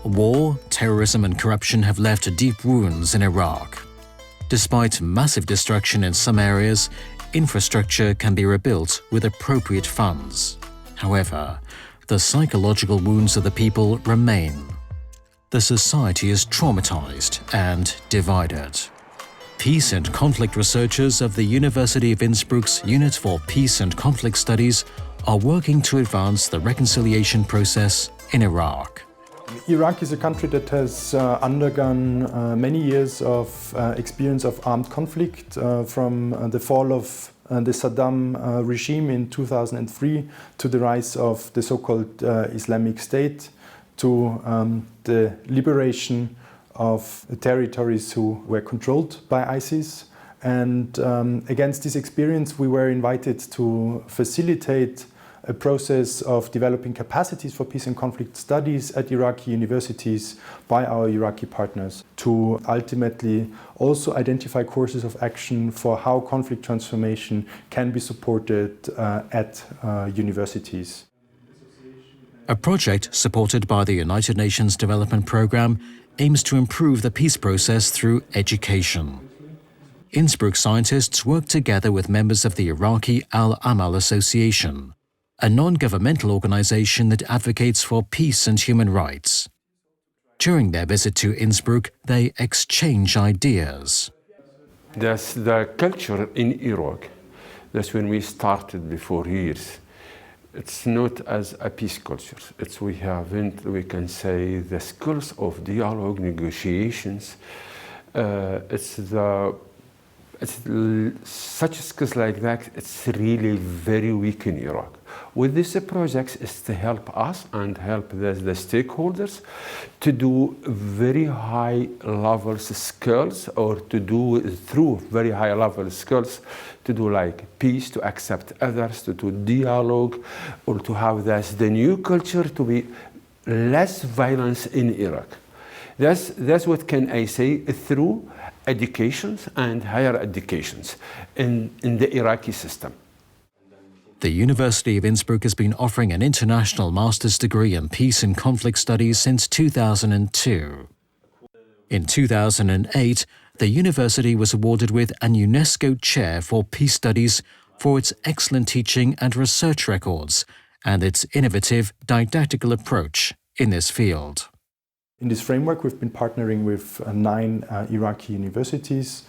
War, terrorism and corruption have left deep wounds in Iraq. Despite massive destruction in some areas, infrastructure can be rebuilt with appropriate funds. However, the psychological wounds of the people remain. The society is traumatized and divided. Peace and conflict researchers of the University of Innsbruck's Unit for Peace and Conflict Studies are working to advance the reconciliation process in Iraq. Iraq is a country that has undergone many years of experience of armed conflict from the fall of the Saddam regime in 2003 to the rise of the so-called Islamic State to the liberation of territories who were controlled by ISIS. And against this experience we were invited to facilitate a process of developing capacities for peace and conflict studies at Iraqi universities by our Iraqi partners to ultimately also identify courses of action for how conflict transformation can be supported at universities. A project supported by the United Nations Development Programme aims to improve the peace process through education. Innsbruck scientists work together with members of the Iraqi Al-Amal Association, a non-governmental organization that advocates for peace and human rights. During their visit to Innsbruck, they exchange ideas. That's the culture in Iraq. That's when we started before years. It's not as a peace culture. We can say, the skills of dialogue, negotiations. Such skills like that, it's really very weak in Iraq. With this project is to help us and help the stakeholders to do very high level skills, or to do through very high level skills to do like peace, to accept others, to do dialogue, or to have the new culture to be less violence in Iraq. That's what can I say through educations and higher educations in the Iraqi system. The University of Innsbruck has been offering an international master's degree in peace and conflict studies since 2002. In 2008, the university was awarded with an UNESCO Chair for Peace Studies for its excellent teaching and research records and its innovative didactical approach in this field. In this framework, we've been partnering with 9 Iraqi universities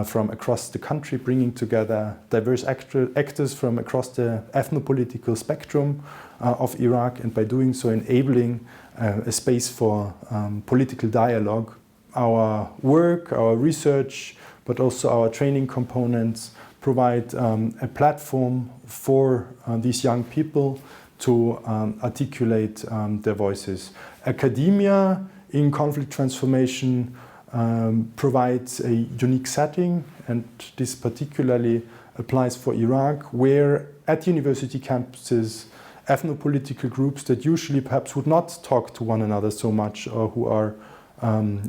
from across the country, bringing together diverse actors from across the ethnopolitical spectrum of Iraq, and by doing so enabling a space for political dialogue. Our work, our research, but also our training components provide a platform for these young people to articulate their voices. Academia in conflict transformation provides a unique setting, and this particularly applies for Iraq, where at university campuses, ethnopolitical groups that usually perhaps would not talk to one another so much, or who are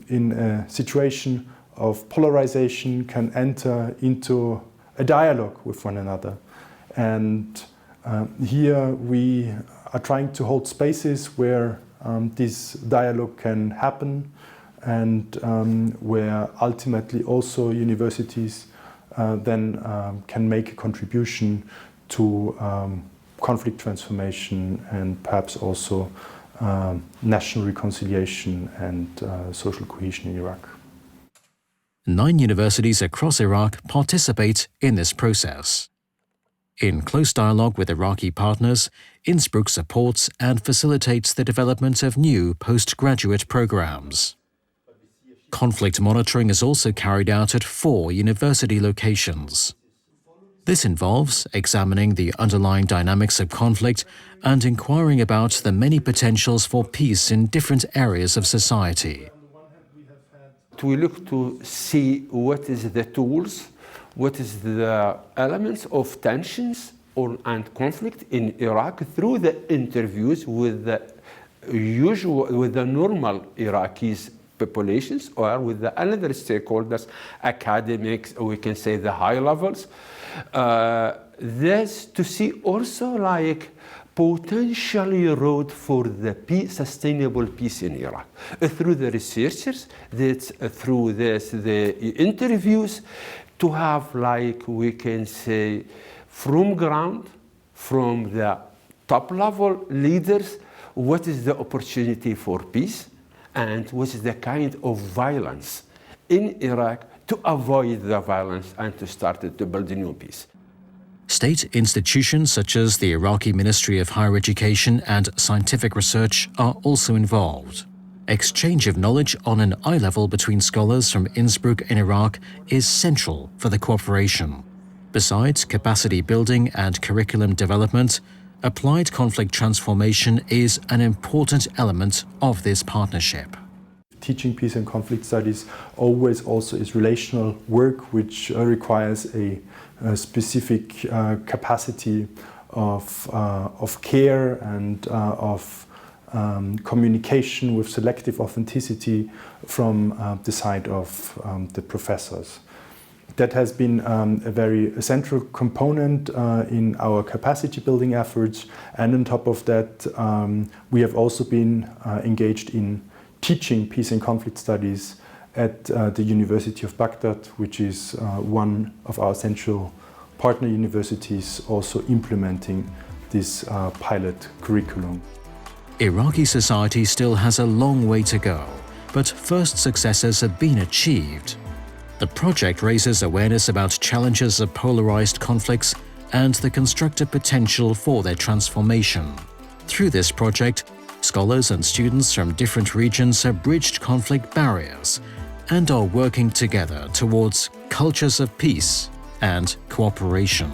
in a situation of polarization, can enter into a dialogue with one another. And here we are trying to hold spaces where this dialogue can happen, and where ultimately also universities then can make a contribution to conflict transformation and perhaps also national reconciliation and social cohesion in Iraq. 9 universities across Iraq participate in this process. In close dialogue with Iraqi partners, Innsbruck supports and facilitates the development of new postgraduate programs. Conflict monitoring is also carried out at 4 university locations. This involves examining the underlying dynamics of conflict and inquiring about the many potentials for peace in different areas of society. We look to see what is the tools, what is the elements of tensions and conflict in Iraq through the interviews with the normal Iraqis populations, or with the other stakeholders, academics, or we can say the high levels. This to see also like potentially road for the sustainable peace in Iraq. Through the researchers, through the interviews, to have, like we can say, from ground, from the top level leaders, what is the opportunity for peace and what is the kind of violence in Iraq to avoid the violence and to start to build a new peace. State institutions such as the Iraqi Ministry of Higher Education and Scientific Research are also involved. Exchange of knowledge on an eye level between scholars from Innsbruck in Iraq is central for the cooperation. Besides capacity building and curriculum development, applied conflict transformation is an important element of this partnership. Teaching peace and conflict studies always also is relational work, which requires a specific capacity of care and of communication with selective authenticity from the side of the professors. That has been a very central component in our capacity building efforts, and on top of that we have also been engaged in teaching peace and conflict studies at the University of Baghdad, which is one of our central partner universities, also implementing this pilot curriculum. Iraqi society still has a long way to go, but first successes have been achieved. The project raises awareness about challenges of polarized conflicts and the constructive potential for their transformation. Through this project, scholars and students from different regions have bridged conflict barriers and are working together towards cultures of peace and cooperation.